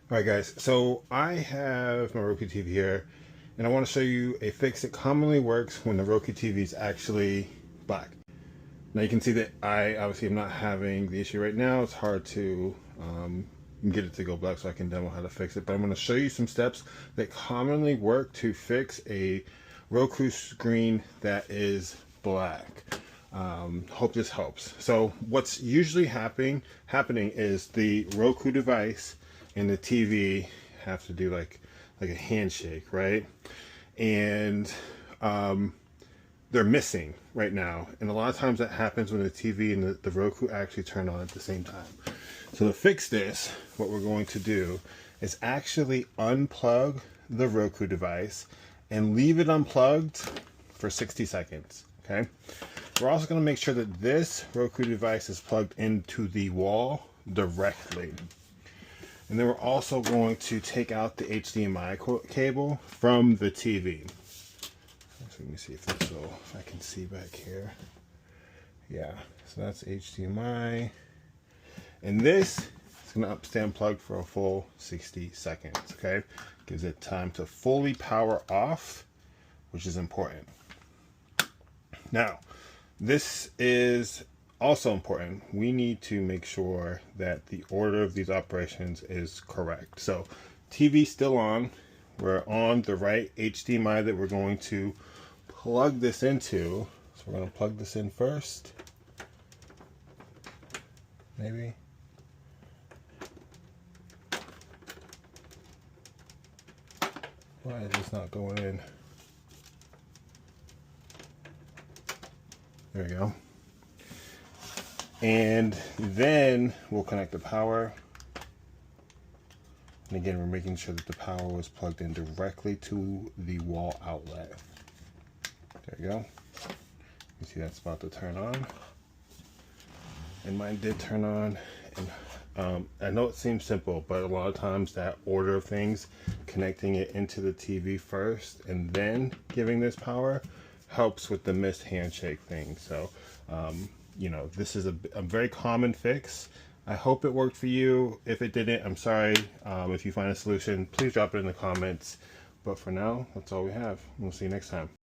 Alright guys, so I have my Roku TV here and I want to show you a fix that commonly works when the Roku TV is actually black. Now you can see that I obviously am not having the issue right now. It's hard to get it to go black, so I can demo how to fix it. But I'm going to show you some steps that commonly work to fix a Roku screen that is black. Hope this helps. So what's usually happening is the Roku device and the TV have to do like a handshake, right? And they're missing right now, and a lot of times that happens when the TV and the Roku actually turn on at the same time. So to fix this, what we're going to do is actually unplug the Roku device and leave it unplugged for 60 seconds. Okay, we're also going to make sure that this Roku device is plugged into the wall directly. And then we're also going to take out the HDMI cable from the TV. So let me see if I can see back here. Yeah, so that's HDMI. And this is going to stay unplugged for a full 60 seconds, okay? Gives it time to fully power off, which is important. Now, this is also important. We need to make sure that the order of these operations is correct. So TV still on. We're on the right HDMI that we're going to plug this into. So we're going to plug this in first. Maybe. Why is this not going in? There we go. And then we'll connect the power. And again, we're making sure that the power was plugged in directly to the wall outlet. There you go. You see that's about to turn on. And mine did turn on. And I know it seems simple, but a lot of times that order of things, connecting it into the TV first and then giving this power, helps with the missed handshake thing. So, you know, this is a very common fix. I hope it worked for you. If it didn't, I'm sorry. If you find a solution, please drop it in the comments. But for now, that's all we have. We'll see you next time.